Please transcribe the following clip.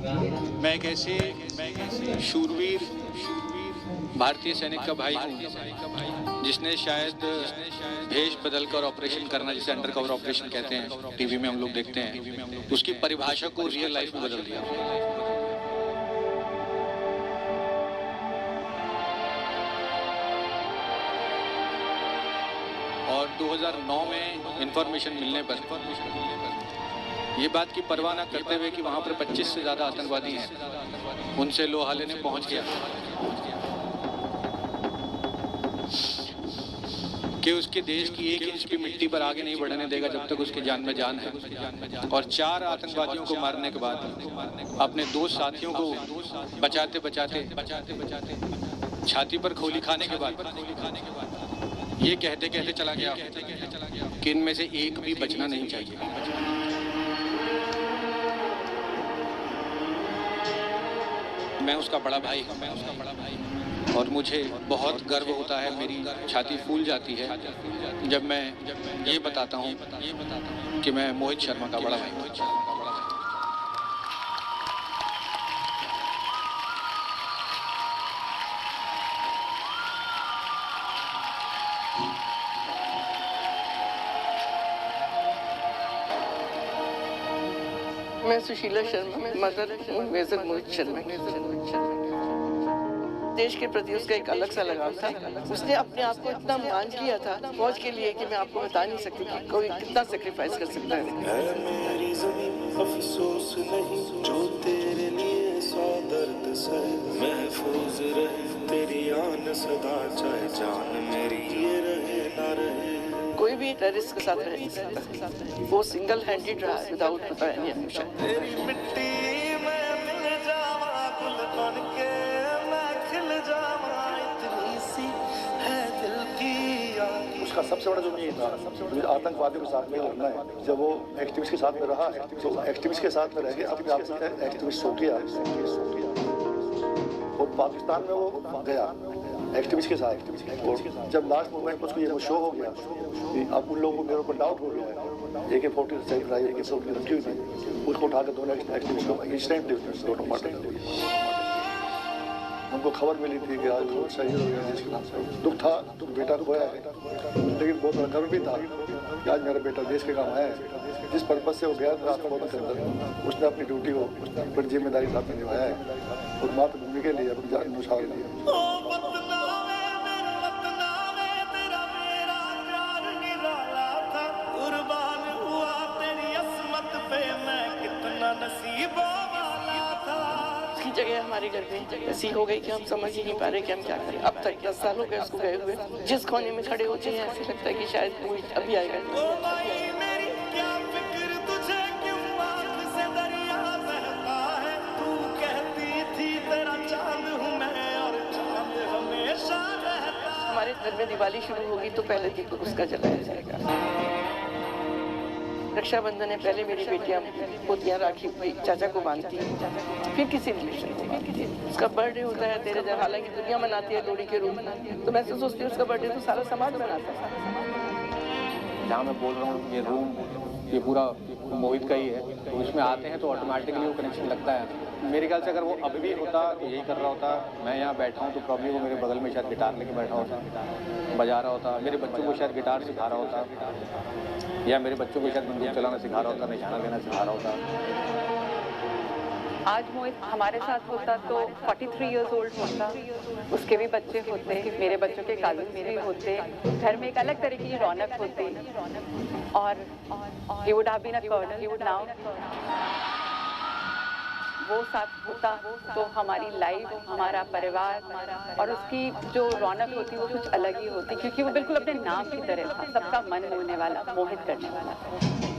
मैं एक ऐसे शूरवीर भारतीय सैनिक का भाई हूँ जिसने शायद भेष बदलकर ऑपरेशन करना, जिसे अंडर कवर ऑपरेशन कहते हैं, टीवी में हम लोग देखते हैं, उसकी परिभाषा को रियल लाइफ में बदल दिया। और 2009 में इंफॉर्मेशन मिलने पर ये बात की परवाह न करते हुए कि वहां पर 25 से ज्यादा आतंकवादी हैं, उनसे लोहा लेने पहुंच गया कि उसके देश की 1 इंच भी मिट्टी पर आगे नहीं बढ़ने देगा जब तक उसकी जान में जान है। और 4 आतंकवादियों को मारने के बाद अपने 2 साथियों को बचाते बचाते छाती पर गोली खाने के बाद ये कहते कहते चला गया कि इनमें से एक भी बचना नहीं चाहिए। मैं उसका बड़ा भाई हूँ और मुझे बहुत गर्व होता है, मेरी छाती फूल जाती है जब मैं ये बताता हूँ कि मैं मोहित शर्मा का बड़ा भाई हूँ। मैं सुशीला शर्मा, मदर हूँ मेजर मोहित शर्मा। देश के प्रति उसका एक अलग सा लगाव था। उसने अपने आप को इतना बांध लिया था फौज के लिए कि मैं आपको बता नहीं सकती कि कोई कितना सेक्रीफाइस कर सकता है। मेरी ज़मीं अफसोस नहीं जो तेरे लिए सौ दर्द सहे, महफूज रहे तेरी आन सदा, चाहे जान मेरी ये रहे ना रहे। कोई भी टेररिस्ट के साथ रह नहीं सकता, वो सिंगल हैंडेड रहा विदाउट बताया हमेशा। तेरी मिट्टी में मिल जावा गुल बन के, मैं खिल जावा, इतनी सी है दिल की आग। उसका सबसे बड़ा जो नहीं था आतंकवादियों के साथ में लड़ना है। जब वो एक्टिविस्ट के साथ में रहा तो एक्टिविस्ट के साथ में रह के अपने आप को एक्टिविस्ट हो गया और पाकिस्तान में वो गया एक्टिविस्ट के साथ। और जब लास्ट मोमेंट पर उसको ये शो हो गया कि अब उन लोगों को मेरे ऊपर डाउट हो गया है, AK-40 सही ड्राइव AK-40 रखी हुई थी, उसको उठा के दोनों एक्टिविस्ट को इंस्टेंटली दोनों मार दिया। हमको खबर मिली थी कि आज बहुत शहीद हो गया, जिसका दुख था, दुख बेटा खोया है, लेकिन बहुत बड़ा गर्व भी था कि आज मेरा बेटा देश के काम आया है। जिस पर्पज से वो गया था राष्ट्रपति के अंदर, उसने अपनी ड्यूटी को बड़ी जिम्मेदारी साथ में निभाया है और मातृभूमि के लिए अपनी जान न्यौछावर दी। उसकी जगह हमारे घर में ऐसी हो गई कि हम समझ ही नहीं पा रहे कि हम क्या करें। अब तक 10 साल हो गए उसको गए हुए। जिस कोने में खड़े होते हैं ऐसे लगता है कि शायद कोई अभी आएगा। हमारे घर में दिवाली शुरू होगी तो पहले दीप उसका जलाया जाएगा। रक्षाबंधन है, पहले मेरी बेटियां पोतियां राखी चाचा को बांधती हैं, फिर किसी रिलेशन को बांधती है। उसका बर्थडे होता है 13 हालांकि दुनिया मनाती है लोहड़ी के रूप में, तो मैं तो सोचती हूँ उसका बर्थडे तो सारा समाज मनाता है। जहाँ मैं बोल रहा हूँ ये रूम ये पूरा मोहित का ही है, तो उसमें आते हैं तो ऑटोमेटिकली वो कनेक्शन लगता है। मेरे ख्याल से अगर वो अभी भी होता तो यही कर रहा होता। मैं यहाँ बैठा हूँ तो प्रॉब्लम वो मेरे बगल में शायद गिटार लेके बैठा होता, बजा रहा होता, मेरे बच्चों को शायद गिटार सिखा रहा होता, या मेरे बच्चों को शायद बंदूक चलाना सिखा रहा होता, निशाना लेना सिखा रहा होता। आज मोहित हमारे साथ होता तो 43 इयर्स ओल्ड होता, उसके भी बच्चे होते, मेरे बच्चों के काजिन भी होते, घर में एक अलग तरह की रौनक होती और he would have been a colonel now। वो साथ होता तो हमारी लाइफ, हमारा परिवार और उसकी जो रौनक होती वो कुछ अलग ही होती, क्योंकि वो बिल्कुल अपने नाम की तरह था, सबका मन मोहने वाला, मोहित करने वाला।